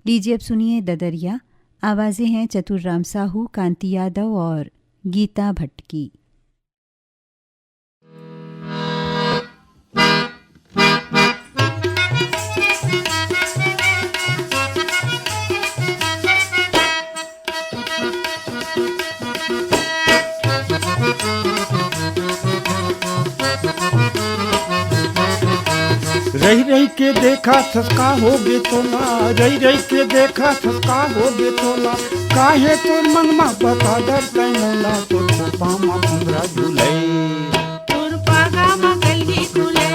लीजिए अब सुनिए ददरिया। आवाज़ें हैं चतुर राम साहू, कांति यादव और गीता भट्ट की। रही रही के देखा थका होगे तोला, रही रही के देखा थका होगे तोला, काहे तोर मन मा बता डर तै मोला, तोर खोपा मा भुंगरा झूले, तोर पागा मा कलगी खुले,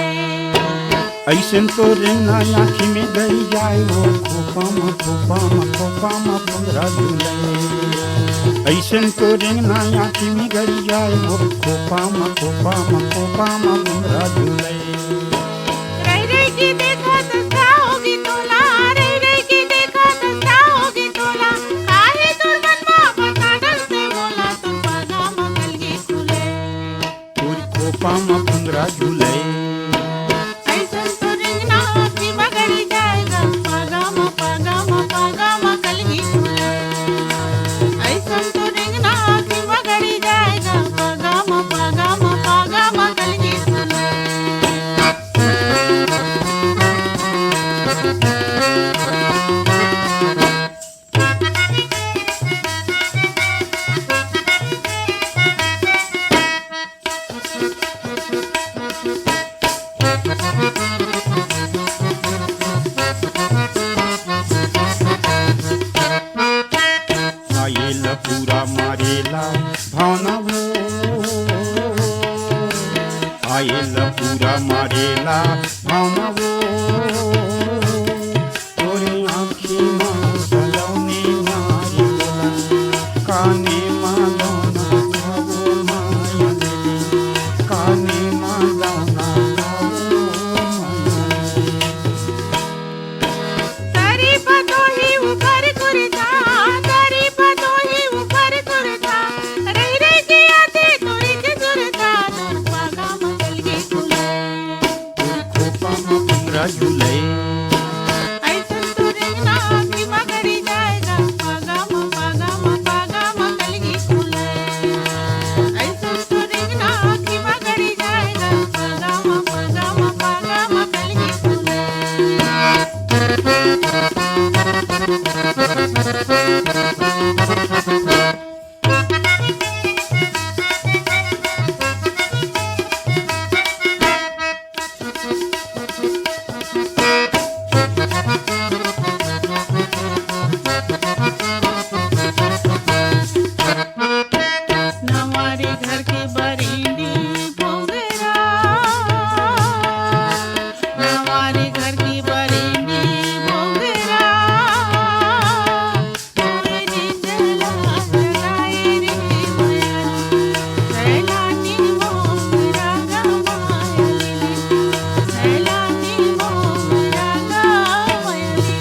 ऐसन तो रेंगना आँखी में गई जाए वो, खोपा मा भुंगरा झूले, ऐसन तो रेंगना आँखी में गई जाए वो, खोपा मा भुंगरा झूले। रही रही की देखा थका होगी तोला, रही रही की देखा थका होगी तोला, काहे तोर मन मा बता डर तै मोला, तोर पागा मा कलगी खुले, तोर खोपा मा भुंगरा झूले, ऐसन तो रिंगना आँखी मा गड़ी जाएगा, पागा मा कलगी खुले, ऐसन तो रिंगना आँखी मा गड़ी जाएगा, पागा मा कलगी खुले। आयेला पूरा मारेला भावना वो, आयेला पूरा मारेला भावना वो, तोरे आँखी माँ सलौने मारी बोला, काने माँ लौना खावो माया ले, काने माँ लौना खावो माया ले। तारी पतो ही ऊपर कुरता, तारी पतो ही ऊपर कुरता, रही रही की आते तोरी के सुरता, तोर पागा मा कलगी खुले, खोपा मा भुंगरा झूले, ऐसन तो रिंगना आँखी मा गड़ी जाएगा, पागा मा कलगी खुले, ऐसन तो रिंगना आँखी मा गड़ी जाएगा, पागा मा कलगी खुले। नवारी घर के बरिंदी भोगरा, नवारी घर की बरिंदी भोगरा, तोरे जिंजला जगाई रे माया, सैलानी मोगरा गवायली, सैलानी मोगरा गवायली।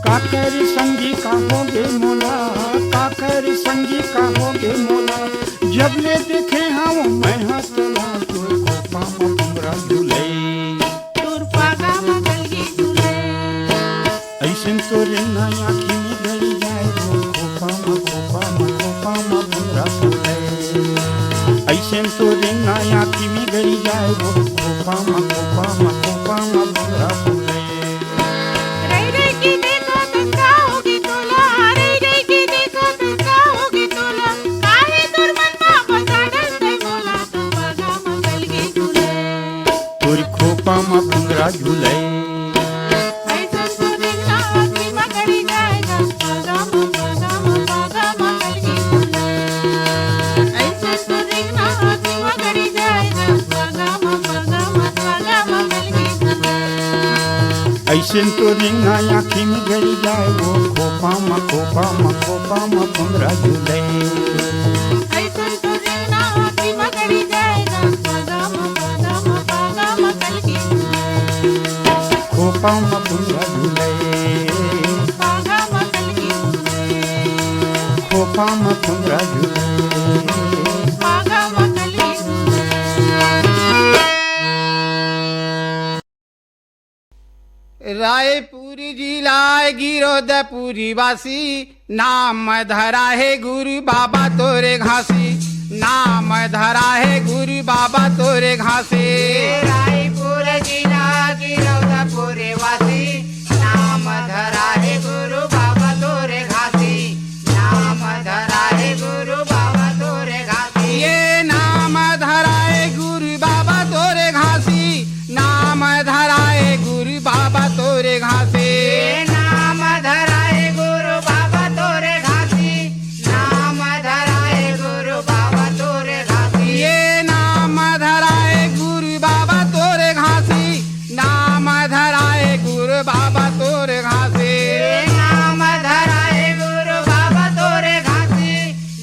काकर संगी का होगे मोला, काकर संगी का होगे मोला, जब ले देखे हम मैं हंसला, तोर खोपा मा भुंगरा झूले, तोर पागा मा कलगी खुले, ऐसन तो रेंगना आँखी में गड़ी जाए वो, खोपा मा भुंगरा झूले, ऐसन तो रेंगना आँखी में गड़ी जाए वो, खोपा मा भुंगरा झूले। रही रही की देखा थका होगी तोला, रही रही की देखा थका होगी तोला, काहे तोर मन मा बता डर तै मोला, तोर पागा मा कलगी खुले, तोर खोपा मा भुंगरा झूले, ऐसन तो रिंगना आँखी मा गड़ी जाएगा, पागा मा कलगी खुले, ऐसन तो रिंगना आँखी मा गड़ी जाएगा, पागा मा कलगी खुले। ऐसन तो रेंगना आँखी में गड़ी जाए वो, खोपा मा भुंगरा झूले, ऐसन तो रिंगना आँखी मा गड़ी जाएगा, पागा मा कलगी खुले, खोपा मा भुंगरा झूले, पागा मा कलगी खुले, खोपा मा भुंगरा झूले। पागा मा कलगी खुले। रायपुर जिला गिरोदपुरी वासी, नाम धरा है गुरु बाबा तोरे घासी, नाम धरा है गुरु बाबा तोरे घासी। रायपुर जिला गिरोदपुर वासी, नाम धरा है गुरु बाबा तोरे घासी, नाम धरा है गुरु बाबा तोरे घासी। ये नाम धरा है गुरु बाबा तोरे घासी, नाम धरा है गुरु बाबा तोरे घासी। नाम धरा है गुरु बाबा तोरे घासी, नाम धरा है गुरु बाबा तोरे घासी। ये नाम धरा है गुरु बाबा तोरे घासी, नाम धरा है गुरु बाबा तोरे घासी। नाम धरा है गुरु बाबा तोरे घासी,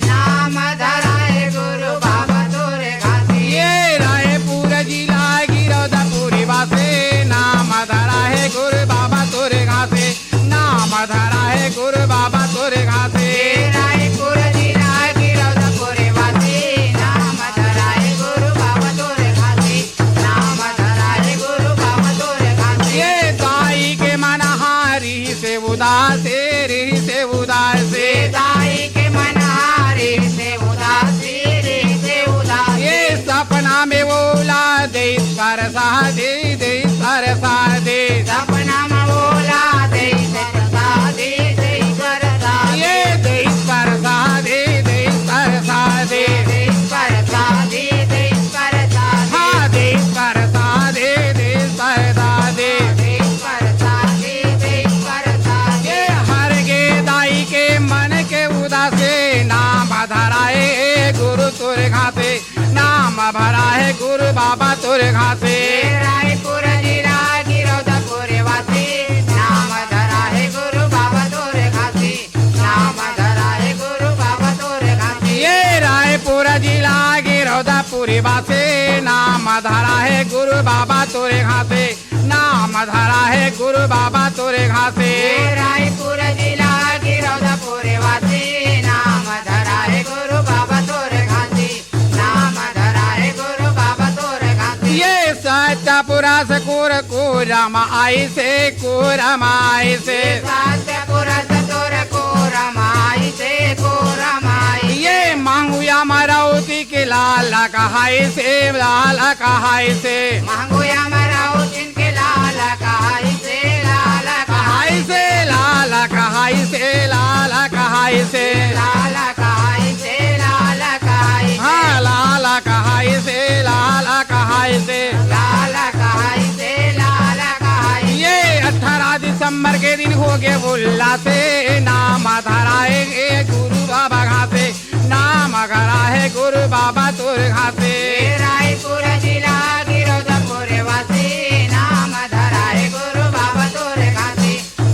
नाम धरा है गुरु बाबा तोरे घासी। ये रायपुर जिला गिरोदपुरी वासी, नाम धरा है गुरु बाबा तोरे घासी, नाम धरा है गुरु बाबा तोरे घासी। रायपुर जिला गिरोदपुर वासी, नाम धरा है गुरु बाबा तोरे घासी, नाम धरा है गुरु बाबा तोरे घासी। ये दाई के मनहारी से उदासे, री से उदासे, दाई के मनहारे से उदासी, रे से उदासी। ये सपना में बोला दे सरसा दे, दे सरसा दे। सपना में बोला दे सरसा दे, दे सरसा दे। ये दे सरसा दे, दे सरसा दे। दे सरसा दे, दे सरसा दे। हाँ दे सरसा दे, दे सरसा दे। दे सरसा दे, दे सरसा दे। ये हर गे दाई के मन के उदासे, नाम धरा है गुरु तोरे घासे, नाम भरा है गुरु बाबा तोरे घासे। रायपुर जिला गिरोदपुर वासी, नाम धरा है गुरु बाबा तोरे घासी, नाम धरा है गुरु बाबा तोरे घासी। ये रायपुर जिला गिरोदपुरी वासी, नाम धरा है गुरु बाबा तोरे घासे, नाम धरा है गुरु बाबा तोरे घासे। रायपुर जिला गिरोदपुर वासी, नाम धरा है गुरु बाबा तोरे घासी, नाम धरा है गुरु बाबा तोरे घासी। ये सत्यपुरा से को रामा आई से, को रमाई से। सत्यपुर सतोर को रमाई से, को रमाई। ये मांगुया मरौती के लाला कहाई से, लाला कहाई से। मांगोया मराओ जिनके लाला कहाई से, लाला कहाई से, लाला कहाई से, लाला कहाई से। लाला कहाई से, लाला कहाई से। हाँ लाला कहाई से, लाला कहाई से। लाला कहाई से, लाला कहाई। ये 18 दिसंबर के दिन हो गए बुल्ला से, नाम धरा है गुरु बाबा घासे, नाम धरा है गुरु बाबा तोरे घासे। रायपुर जिला गिरोदपुर वासी, नाम धरा है गुरु बाबा तोरे घासी,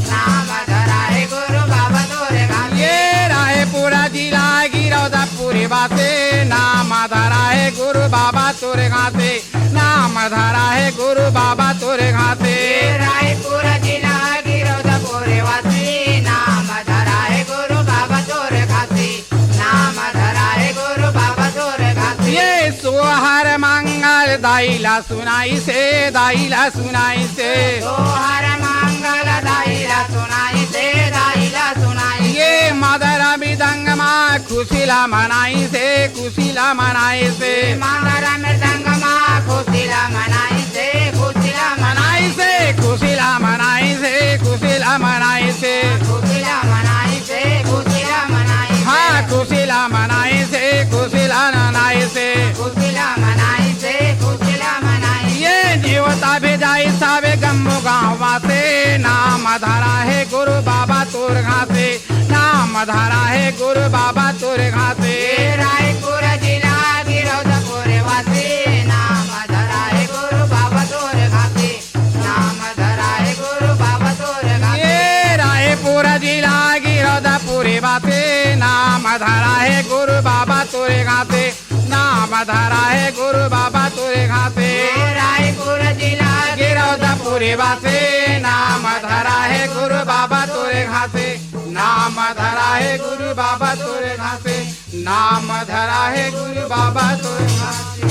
नाम धरा है गुरु बाबा तोरे घासी। ये रायपुर जिला गिरोदपुरी वासी, नाम धरा है गुरु बाबा तोरे घासे, नाम धरा है गुरु बाबा तोरे घासे। रायपुर जिला गिरोदपुर वासी, नाम धरा है गुरु बाबा तोरे घासी, नाम धरा है गुरु बाबा तोरे घासी। ये सोहर मंगल दाइला सुनाई से, दाइला सुनाई से। सोहर मंगल दाइला सुनाई से, दाइला सुनाई। ये मदरा मृदंग माँ खुशीला मनाई से, खुशीला मनाई से। मांगरा मृदंग माँ खुशीला मनाई से, खुशीला मनाई से, खुशीला मनाई से, खुशीला मनाई से। खुशीला मनाई से, खुशीला मनाई। हाँ खुशीला मनाई से, खुशीला मनाई से। खुशीला मनाई से, खुशीला मनाई। ये देवता भेजाई सावे गम्बो गाँव से, नाम धरा है गुरु बाबा तोर घासे, नाम धरा है गुरु बाबा तोर घासे। रायपुर जिला गिरोदपुर वासी, नाम धरा है गुरु बाबा तोरे घासी, नाम धरा है गुरु बाबा तोरे घासी। ये रायपुर जिला गिरोदपुरी वासी, नाम धरा है गुरु बाबा तोरे घासे, नाम धरा है गुरु बाबा तोरे घासे। रायपुर जिला गिरोदपुरी वासी, नाम धरा है गुरु बाबा तोरे घासे, नाम धरा है गुरु बाबा तोरे घासे, नाम धरा है गुरु बाबा तोरे घासे।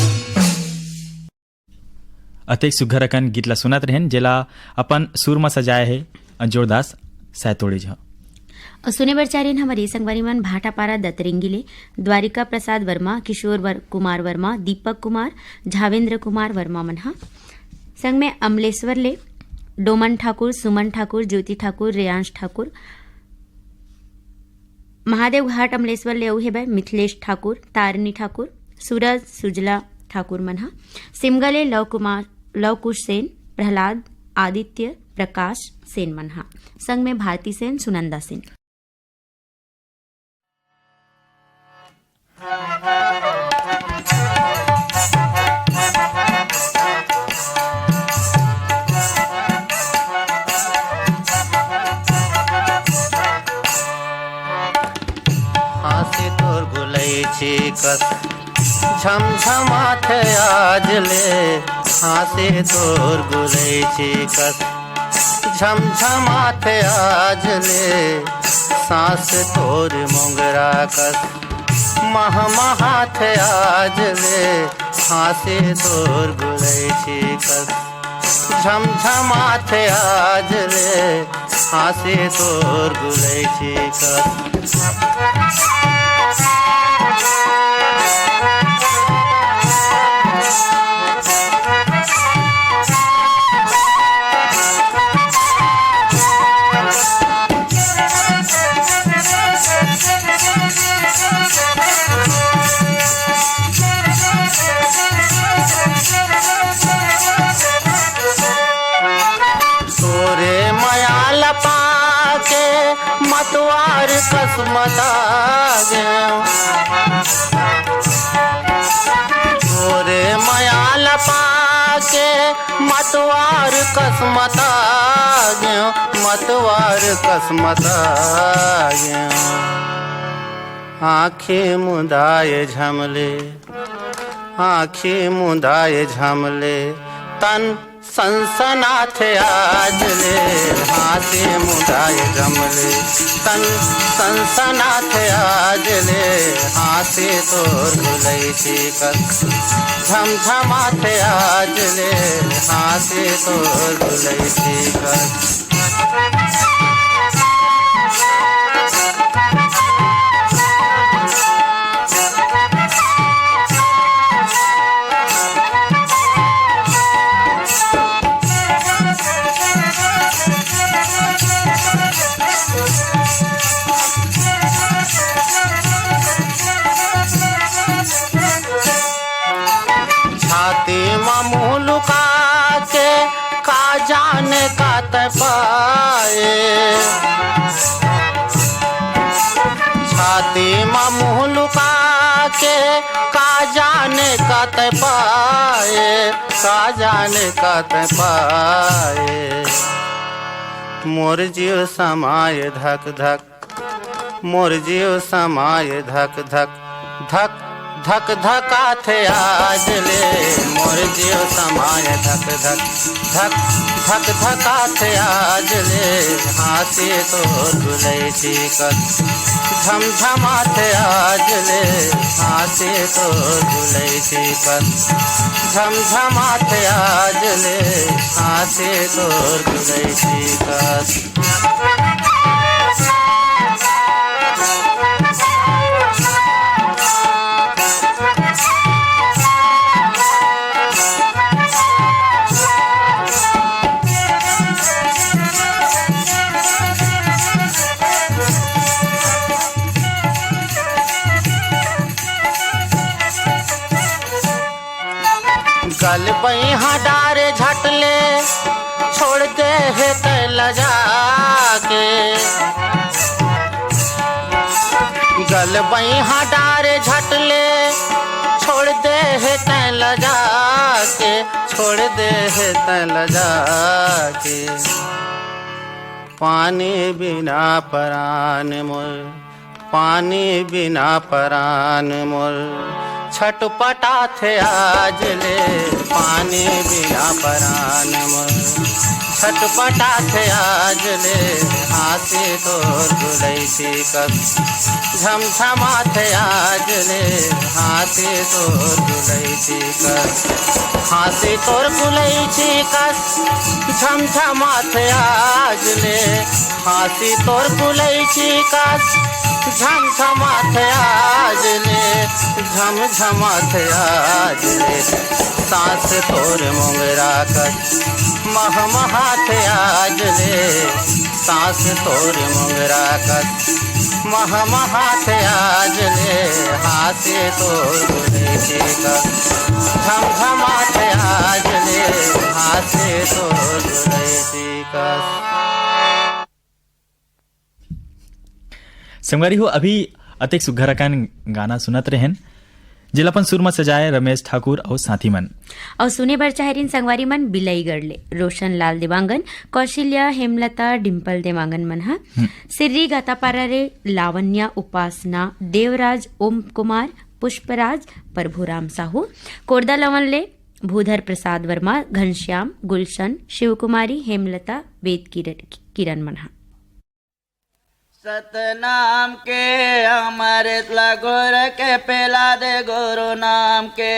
अतेक सुघर अकन गीत ला सुनत रहेन जेला अपन सुर में सजाए है जोरदास सैतोड़ी झ और सुने बर चारिन हमारी संगवारी मन भाटापारा दतरिंगिले द्वारिका प्रसाद वर्मा, किशोर कुमार वर्मा, दीपक कुमार, झावेंद्र कुमार वर्मा मन हा संग में अमलेश्वर ले डोमन ठाकुर, सुमन ठाकुर, ज्योति ठाकुर, रेयांश ठाकुर, महादेव घाट अमलेश्वर ले अउ हेबे मिथिलेश ठाकुर, तारिणी ठाकुर, सूरज सुजला ठाकुर मन हा सिमगले लवकुश सेन, प्रहलाद, आदित्य, प्रकाश सेन मन हा संग में भारती सेन, सुनंदा सेन। हासे तोर गुलै कस झमझमाथे आजले, हासे तोर गुलै कस झमझमाथे आजले, सांस तोर मोंगरा कस महमहाथे आजले, हासे तोर गुलै कस झमझमाथे आजले, हासे तोर गुलै कस। मतवार कसमता गोरे मयाल पाके मतवार कसमता मतवार कसमता आँखें मुदाए झमले, आँखें मुदाए झमले, तन सनसनाथे आजले, हाथे मुदाए झमले, तन सनसनाथे आजले, हाथे तोर गुलै कस झमझमाथे आजले, हाथे तोर गुलै कस। जाने का पाए छाती में मुँह लुका के का जाने का पाए, का जाने का पाए, मोर जीव समाये धक धक, मोर जीव समाये धक धक, धक धक धकाथे आजले, मोर जीव समाये धक धक, धक धक धकाथे आजले, हाथे तोर गुलै कस झमझमाथे आजले, हाथे तोर गुलै कस झमझमाथे आजले, हाथे तोर गुलै कस। गल बही डारे झटले, छोड़ दे है तैल जाके, गल बही डारे झटले, छोड़ दे है तैल जाके, छोड़ दे है तैल जाके, पानी बिना परान मोर, पानी बिना परान मोर, छटपटा थे आजले, पानी बिना परान मोर, छटपटा थे आज ले हाथी तोर गुलैची कस झमझमा थे आज ले हाथी तोर गुलैची कस हाथी तोर गुलैची कस झमझमा थे आज ले हाथी तोर गुलैची कस झमझमा थे आज ले झमझमा थे आज ले सांस तोर मोंगरा कस महमहा थे आज ले सांस तोर मोंगरा कस महमहा थे आज ले हाथे तोर गुलैची कस झमझमा थे आज ले हाथे तोर गुलैची कस। संगवारी हो अभी अतिक सुघर अकान गाना सुनत रहन जिलापन सुर में सजाए रमेश ठाकुर और साथी मन और सुने बर चाहरीन संगवारी मन बिलई गढ़ले रोशन लाल देवांगन कौशल्या हेमलता डिम्पल देवांगन मन हा सिर्री गातापारा रे लावण्या उपासना देवराज ओम कुमार पुष्पराज प्रभुराम साहू कोरदा लवन ले भूधर प्रसाद वर्मा घनश्याम गुलशन शिवकुमारी हेमलता वेद किरण मन हा सतनाम के अमृत लगोर के पेला दे गुरु नाम के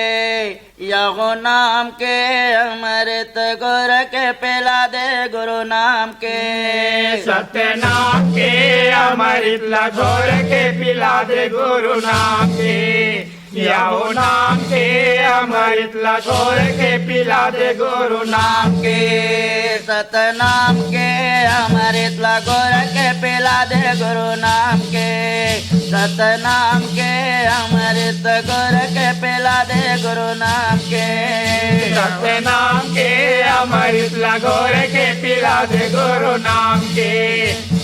यहो नाम के अमृत गोर के पेला दे गुरु नाम के सतनाम के अमृत लगोर के पिला दे गुरु नाम के याओ नाम के अमृत लगोर के पिला दे गुरु नाम के सतनाम के अमृत लगोर के पेला दे गुरु नाम के सतनाम के अमृत गोर के पेला दे गुरु नाम के सतनाम के अमृत लगोर के पिला दे गुरु नाम के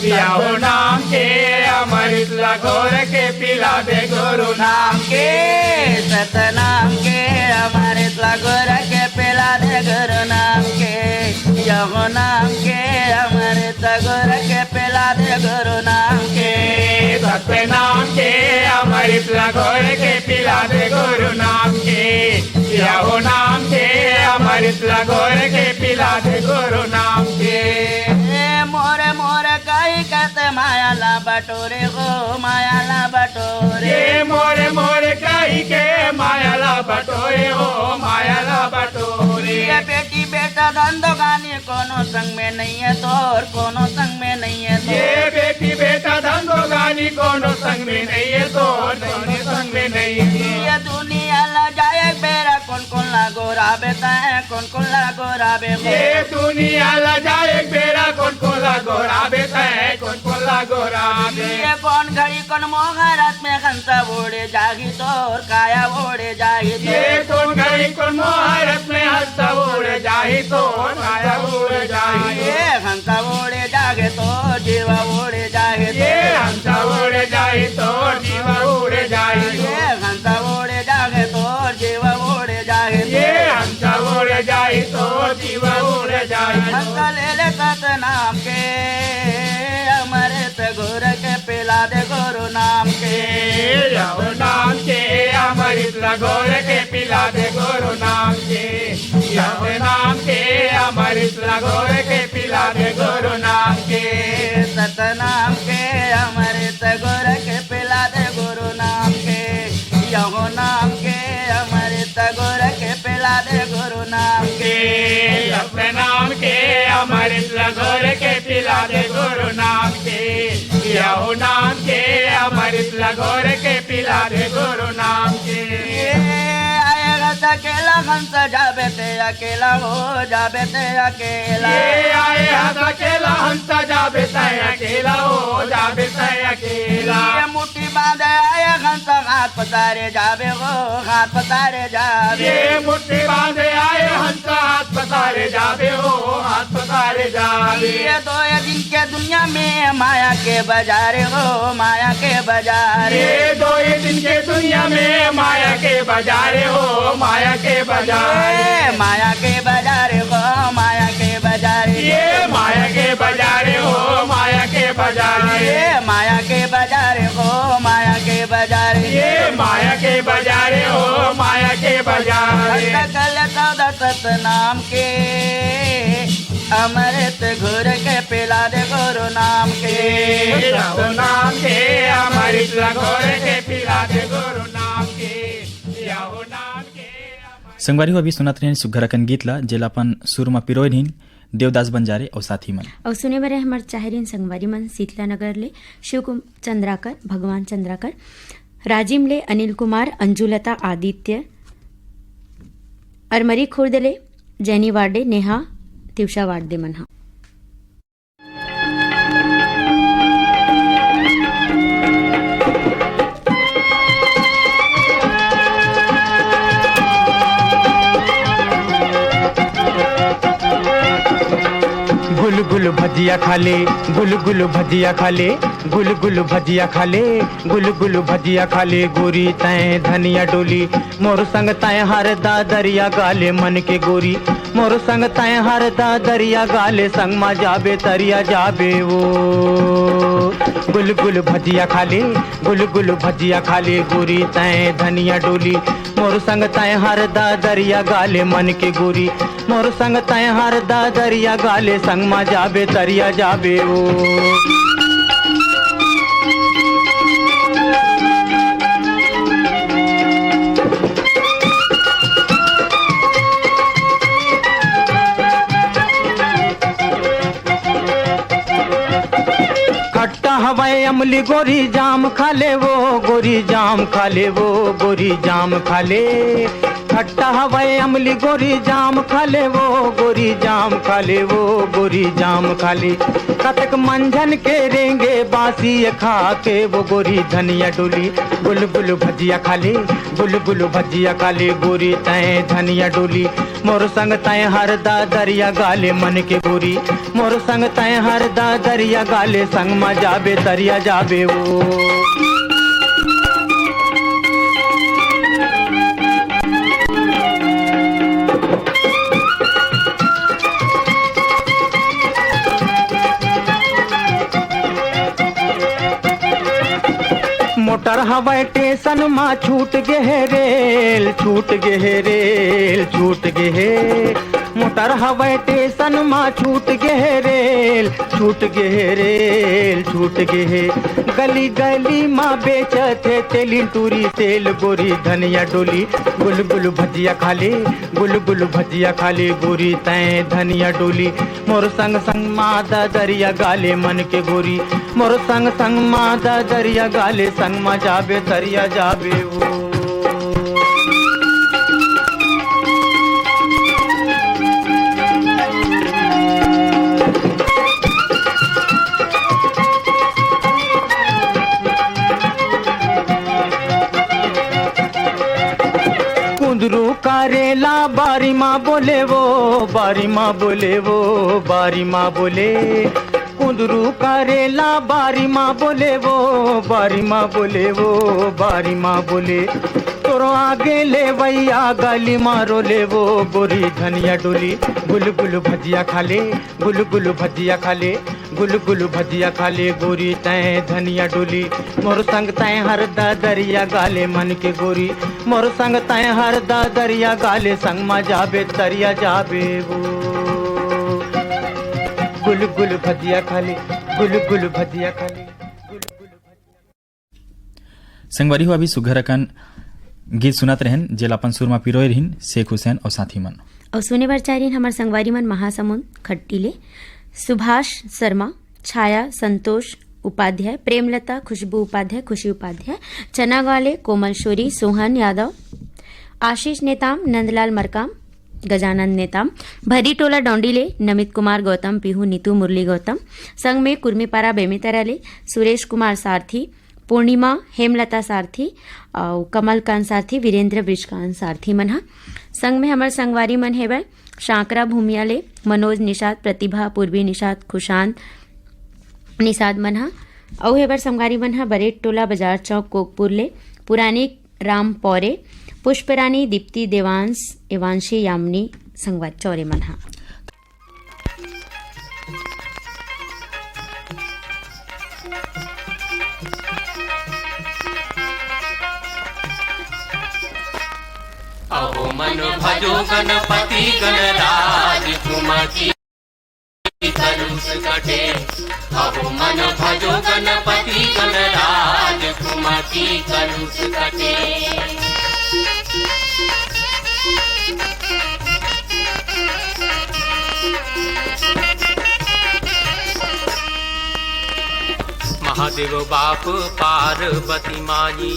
याओ नाम के अमृत लगोर के पिला दे गुरु नाम के सतनाम के अमृत लगोर के पेला दे गुरु नाम के यहो नाम के अमृत गोर के पेला दे गुरु नाम के सतनाम के अमृत लगोर के पिला दे गुरु नाम के याओ नाम के अमृत लगोर के पिला दे गुरु नाम के मोरे मोरे कही कहते मायाला बटोरे हो मायाला बटोरे मोरे मोरे कही के मायाला बटोरे हो मायाला बटोरे ये बेटी बेटा धंधो गानी कोनो संग में नहीं है तोर कोनो संग में नहीं है ये बेटी बेटा धंधो गानी कोनो संग में नहीं है तोर कोनो संग में नहीं है ये दुनिया ला जाए बेरा कौन लागो राबे ताए कौन लागो राबे ये दुनिया ला जाए बेरा कौन लागो राबे ताए कौन लागो राबे ये कौन घड़ी कौन मोहरत में हंसा ओढ़े जागी तोर काया ओढ़े जागी ये कौन घड़ी कौन मोहरत में हंसा ओढ़े जाही तोर काया ओढ़े जाही ये हंसा ओढ़े जागे तो जीवा ओढ़े जागे ये हंसा ओढ़े जाही तोर जीवा ओढ़े जाही ये हंसा ओढ़े जागे तो जीवा ओढ़े जागे ये हंसा ओढ़े जाही तोर जीवा ओढ़े जाही हंसा ले ले सतनाम के अमृत गुरु के पिला दे गुरु नाम के याओ नाम के अमृत लगोर के पिला दे गुरु नाम के याओ नाम के अमृत लगोर के पिला दे गुरु नाम के सतनाम के अमृत गुरु के पिला दे गुरु नाम के यहो नाम के अमृत गुरु के पिला दे गुरु नाम के अपने नाम के अमृत लगोर के पिला दे गुरु नाम के याओ नाम के अमृत लगोर के पिला दे गुरु नाम के अकेला हंस जाबे ते अकेला हो जाबे ते अकेला ये आए हाथ अकेला हंस जाबे ते अकेला हो जाबे ते अकेला ये मुट्ठी बांधे आए हंस हाथ पसारे जाबे हो हाथ पसारे जाबे ये मुट्ठी बांधे आए हंस हाथ पसारे जाबे हो हाथ पसारे जाबे ये दो दिन के दुनिया में माया के बाजारे हो माया के बाजारे ये दो दिन के दुनिया में माया के बाजारे हो माया के बाजारे माया के बाजारे हो माया के बाजारे ये माया के बाजारे हो माया के बाजारे ये माया के बाजारे हो माया के बाजारे ये माया के बाजारे हो माया के बाजारे सकल सदा सतनाम के अमृत घोर के पिला दे गुरु नाम के यहो नाम के अमृत घोर के पिला दे गुरु नाम के यहो नाम के। संगवारी हो अभी सुनत रहे सुघरकन गीत ला जेला अपन सुरमा पिरोइन देवदास बंजारे और साथी मन और सुने बरे हमार चाहरीन संगवारी मन शीतला नगर ले शिव चंद्राकर भगवान चंद्राकर राजिम ले अनिल कुमार अंजुलता आदित्य अरमरी खुर्द ले जैनी वार्डे नेहा तिवशा वार्डे मनहा। गुल गुल भजिया खा ले गुल गुल भजिया खा ले गुल गुल भजिया खा ले गुल गुल भजिया खा ले गोरी तय धनिया डोली मोर संग तय हर दा दरिया गाले मन के गोरी मोर संग तय हर दा दरिया गाले संग मा जाबे तरिया जाबे वो गुल गुल भजिया खा ले गुल गुल भजिया खा ले गोरी तय धनिया डोली मोर संग तय हर दा दरिया गाले मन के गोरी मोर संग तय हर दा दरिया गाले संग मा जाबे तरिया जाबे वो। खट्टा हवाई अमली गोरी जाम खा ले वो गोरी जाम खा ले वो गोरी जाम खा ले खट्टा हवाई अमली गोरी जाम खा ले वो गोरी जाम खा ले वो गोरी जाम खा ले कतक मंझन के रेंगे बासी खा के वो गोरी धनिया डोली गुल गुल भजिया खा ले गुल गुल भजिया खा ले गोरी तय धनिया डोली मोर संग तय हर दा दरिया गाले मन के गोरी मोर संग तय हर दा दरिया गाले संग मा जाबे तरिया जाबे वो। मोटर हवाई स्टेशन मा छूट गे है रेल छूट गे है रेल छूट गे है मोटर हवाई स्टेशन मा छूट गे है रेल छूट गे है रेल छूट गे है गली गली मा बेचते तेली टूरी तेल गोरी धनिया डोली गुल गुल भजिया खा ले गुल गुल भजिया खा ले गोरी तय धनिया डोली मोर संग संग मादा दरिया गाले मन के गोरी मोर संग संग मादा दरिया गाले संग मा जाबे तरिया जाबे वो। कुंदरू करेला बारी माँ बोले वो बारी माँ बोले वो बारी माँ बोले कुंदरू करेला बारी माँ बोले वो बारी माँ बोले वो बारी माँ बोले तोरो आगे ले वैया गली मारो ले वो गोरी धनिया डोली गुल गुल भजिया खा ले गुल गुल भजिया खा ले गुल गुल भजिया खा ले गोरी तय धनिया डोली मोर संग तय हर दा दरिया गाले मन के गोरी मोर संग तय हर दा दरिया गाले संग मा जाबे तरिया जाबे वो गुल गुल भजिया खा ले गुल गुल भजिया खा ले गुल गुल संगवारी हो अभी सुघरकन गीत सुनत रहन जेलापन सुरमा पिरोय रहिन शेख हुसैन और साथी मन और सुने बर चारिन हमार संगवारी मन महासमुंद खट्टीले सुभाष शर्मा छाया संतोष उपाध्याय प्रेमलता खुशबू उपाध्याय खुशी उपाध्याय चनागाले कोमल शोरी सोहन यादव आशीष नेताम नंदलाल मरकाम गजानंद नेताम भरी टोला डोंडीले नमित कुमार गौतम पिहू नीतू मुरली गौतम संग में कुर्मीपारा बेमितराले सुरेश कुमार सारथी पूर्णिमा हेमलता सारथी और कमलकांत सारथी वीरेंद्र ब्रिजकांत सारथी मन हा संग में हमार संगवारी मन है भाई शांकरा भूमियाले मनोज निषाद प्रतिभा पूर्वी निषाद खुशांत निषाद मन हा और है बार संगवारी मन हा बरेट टोला बाजार चौक कोकपुर ले पुरानी राम पौरे पुष्परानी दीप्ति देवांश एवांशी यामिनी संगवाद चौरे मन हा अहो मन भजो गणपति गणराज तुमकी कलुष कटे अहो मन भजो गणपति गणराज कुमति कलुष कटे महादेव बाप पार्वती मानी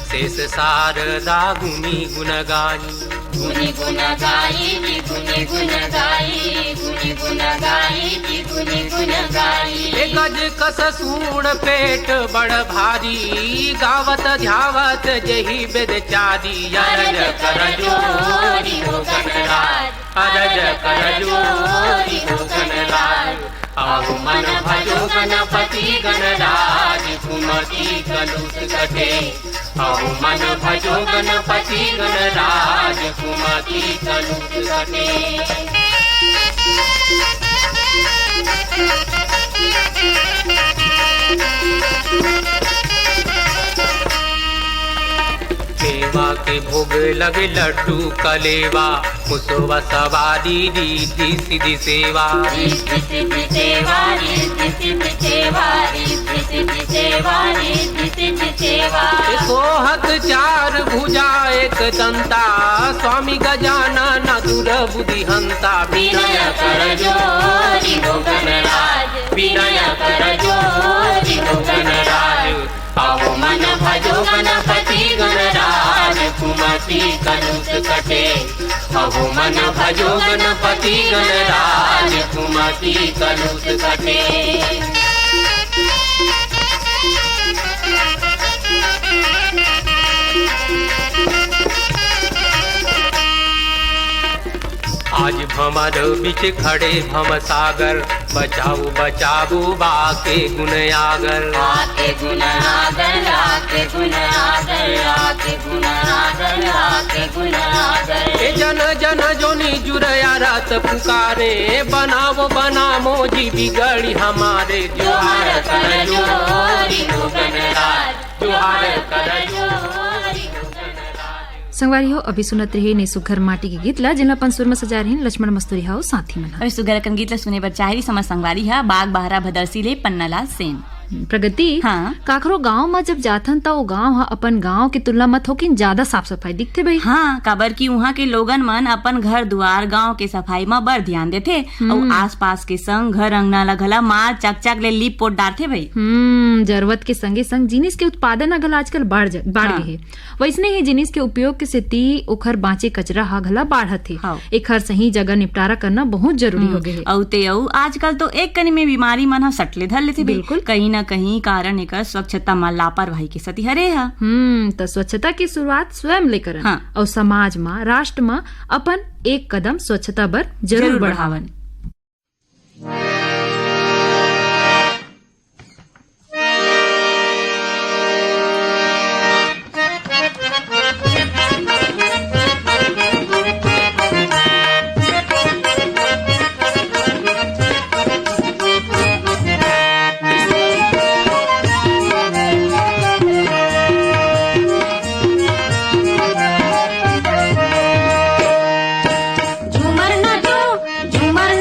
शेष शारदा गुनी गुण गाई गुनी गुण गाई गुनी गुण गाई गुनी गुण गाई गुनी गुण गाई गज कस सूण पेट बड़ भारी गावत ध्यावत जही बेचारी अरज कर जोरी हो गणराज अरज कर जोरी हो गणराज अहो मन भजो गणपति गणराज कुमति कलुष कटे अहो मन भजो गणपति गणराज कुमति कलुष कटे सेवा के भोग लगे लड्डू कलेवा मुसवा सवारी रीति सिद्धि सेवा रिद्धि सिद्धि सेवा रिद्धि सिद्धि सेवा रिद्धि सिद्धि सेवा रिद्धि सिद्धि सेवा सोहत चार भुजा एक दंता स्वामी गजानन दुर बुद्धि हंता विनय कर जोरी हो गणराज विनय कर जोरी हो गणराज अहो मन भजो गणपति गणराज कुमति कलुष कटे अहो मन भजो गणपति गणराज कुमति कलुष कटे आज भमर बिच खड़े भम सागर बचाओ बचाओ बाके गुण आगर आके गुण आगर आके गुण आगर आके गुण आगर आके गुण आगर जन जन जोनी जुरया रात पुकारे बनावो बनामो जी बिगड़ी हमारे जोहार कर जोरी हो गणराज जोहार कर जोरी हो गणराज संगवारी हो अभी सुनत रहे ने सुघर माटी के गीत ला जिनला अपन सुर में सजा रहे लक्ष्मण मस्तूरी हाउ साथी मन और सुगर कन गीत ला सुने बर चाहरी समझ संगवारी हा बाग बहरा भदरसी ले पन्नालाल सेन प्रगति हाँ। काकरो गांव में जब जाथन त वो गांव हा अपन गांव की तुलना में थोकिन ज्यादा साफ सफाई दिखते भाई हाँ काबर की वहाँ के लोगन मन अपन घर दुआर गांव के सफाई में बड़ ध्यान देथे और आस पास के संग घर अंगना ला घला मार चक चक ले लीप पोट डालते भाई जरूरत के संगे संग जिनिस के उत्पादन अगल आजकल बढ़ गए है वैसने ही जिनिस के उपयोग के सेती ओखर बाँचे कचरा हा घला बाढ़त है एक हर सही जगह निपटारा करना बहुत जरूरी हो गए है आजकल तो एक कनी में बीमारी मन हा सटले धर लेते बिल्कुल कहीं न कहीं कारण एकर स्वच्छता में लापरवाही के सती हरे हा तो स्वच्छता की शुरुआत स्वयं लेकर और समाज में राष्ट्र में अपन एक कदम स्वच्छता बर जरूर बढ़ावन। झूमर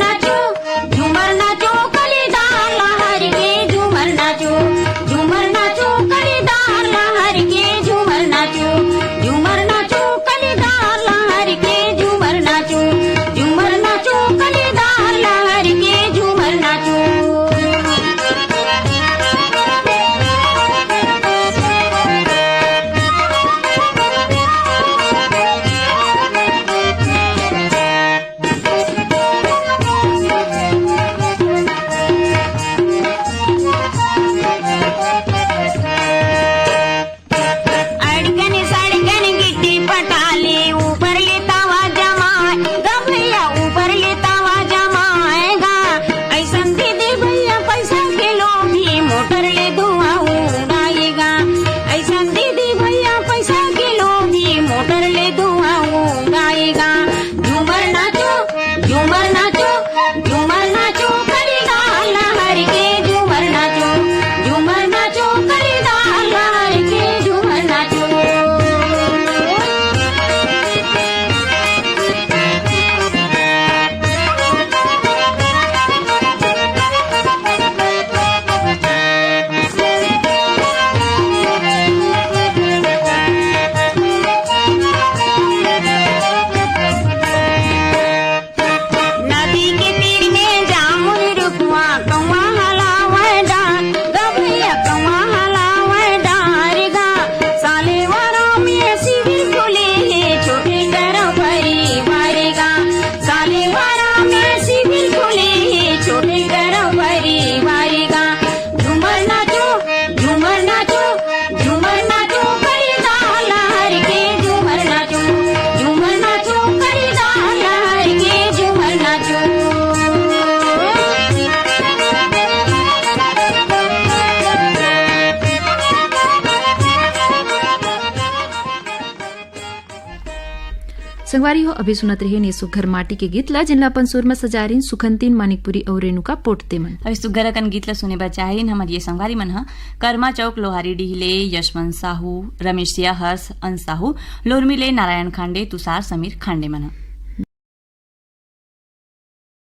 संगवारी हो अभी सुनत रहे ने सुघर माटी के गीत ला जिनला अपन सुर में सजारिन सुखंतीन मानिकपुरी और रेणुका पोटते मन। अभी सुघर अकन गीत ला सुने बचाहिन हमार ये संगवारी मन ह कर्मा चौक लोहारी डिहिले यशवंत साहू रमेश सिया हर्ष अंश साहू लोरमिले नारायण खांडे तुषार समीर खांडे मन।